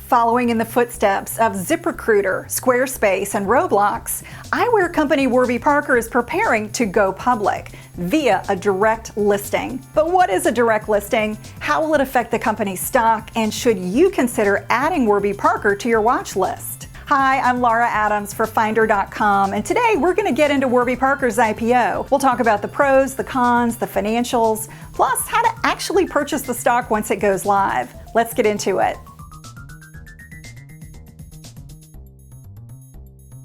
Following in the footsteps of ZipRecruiter, Squarespace, and Roblox, eyewear company Warby Parker is preparing to go public via a direct listing. But what is a direct listing? How will it affect the company's stock? And should you consider adding Warby Parker to your watch list? Hi, I'm Laura Adams for Finder.com, and today we're going to get into Warby Parker's IPO. We'll talk about the pros, the cons, the financials, plus how to actually purchase the stock once it goes live. Let's get into it.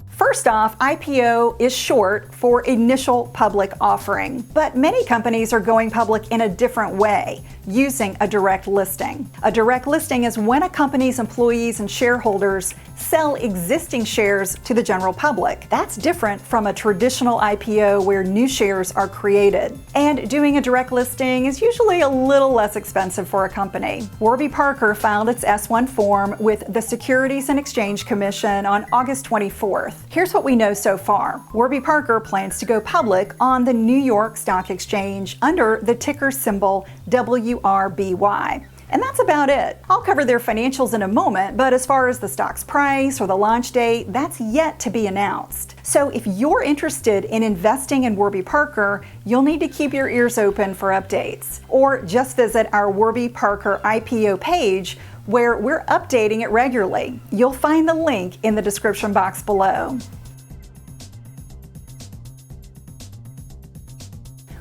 First off, IPO is short for initial public offering, but many companies are going public in a different way, using a direct listing. A direct listing is when a company's employees and shareholders sell existing shares to the general public. That's different from a traditional IPO where new shares are created. And doing a direct listing is usually a little less expensive for a company. Warby Parker filed its S-1 form with the Securities and Exchange Commission on August 24th. Here's what we know so far. Warby Parker plans to go public on the New York Stock Exchange under the ticker symbol WRBY. And that's about it. I'll cover their financials in a moment, but as far as the stock's price or the launch date, that's yet to be announced. So if you're interested in investing in Warby Parker, you'll need to keep your ears open for updates. Or just visit our Warby Parker IPO page, where we're updating it regularly. You'll find the link in the description box below.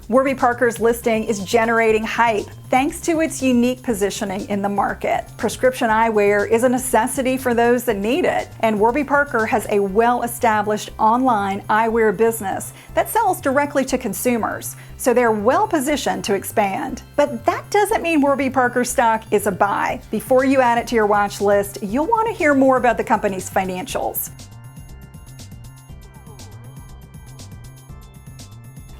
Warby Parker's listing is generating hype thanks to its unique positioning in the market. Prescription eyewear is a necessity for those that need it, and Warby Parker has a well-established online eyewear business that sells directly to consumers, so they're well-positioned to expand. But that doesn't mean Warby Parker stock is a buy. Before you add it to your watch list, you'll want to hear more about the company's financials.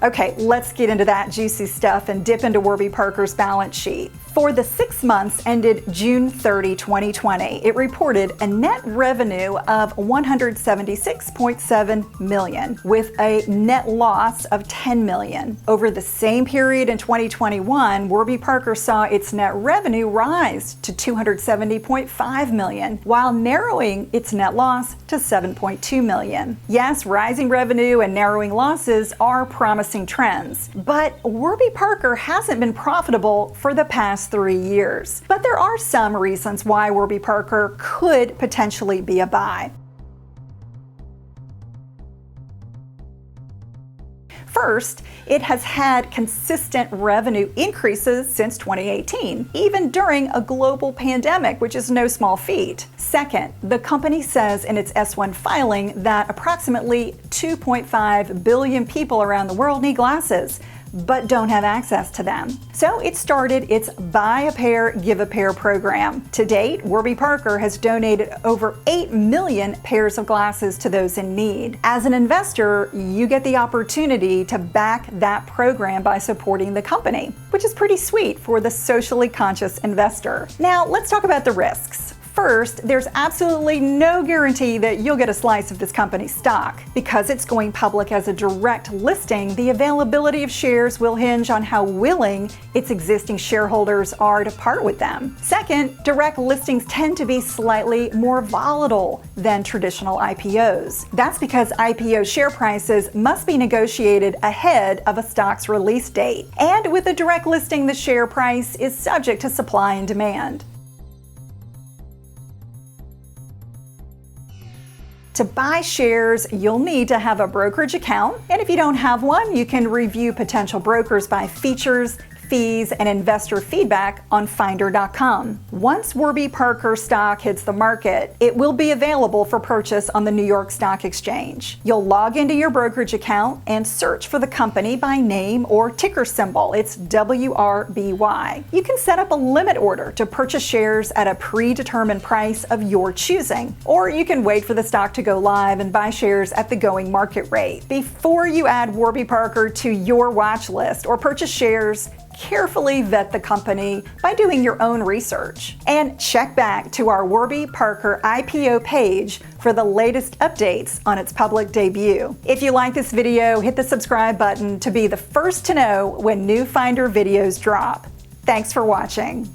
Okay, let's get into that juicy stuff and dip into Warby Parker's balance sheet. For the 6 months ended June 30, 2020, it reported a net revenue of $176.7 million, with a net loss of $10 million. Over the same period in 2021, Warby Parker saw its net revenue rise to $270.5 million, while narrowing its net loss to $7.2 million. Yes, rising revenue and narrowing losses are promising trends, but Warby Parker hasn't been profitable for the past 3 years. But there are some reasons why Warby Parker could potentially be a buy. First, it has had consistent revenue increases since 2018, even during a global pandemic, which is no small feat. Second, the company says in its S-1 filing that approximately 2.5 billion people around the world need glasses, but don't have access to them. So it started its Buy a Pair, Give a Pair program. To date, Warby Parker has donated over 8 million pairs of glasses to those in need. As an investor, you get the opportunity to back that program by supporting the company, which is pretty sweet for the socially conscious investor. Now, let's talk about the risks. First, there's absolutely no guarantee that you'll get a slice of this company's stock. Because it's going public as a direct listing, the availability of shares will hinge on how willing its existing shareholders are to part with them. Second, direct listings tend to be slightly more volatile than traditional IPOs. That's because IPO share prices must be negotiated ahead of a stock's release date. And with a direct listing, the share price is subject to supply and demand. To buy shares, you'll need to have a brokerage account, and if you don't have one, you can review potential brokers by features, fees, and investor feedback on Finder.com. Once Warby Parker stock hits the market, it will be available for purchase on the New York Stock Exchange. You'll log into your brokerage account and search for the company by name or ticker symbol. It's WRBY. You can set up a limit order to purchase shares at a predetermined price of your choosing, or you can wait for the stock to go live and buy shares at the going market rate. Before you add Warby Parker to your watch list or purchase shares, carefully vet the company by doing your own research. And check back to our Warby Parker IPO page for the latest updates on its public debut. If you like this video, hit the subscribe button to be the first to know when new Finder videos drop. Thanks for watching.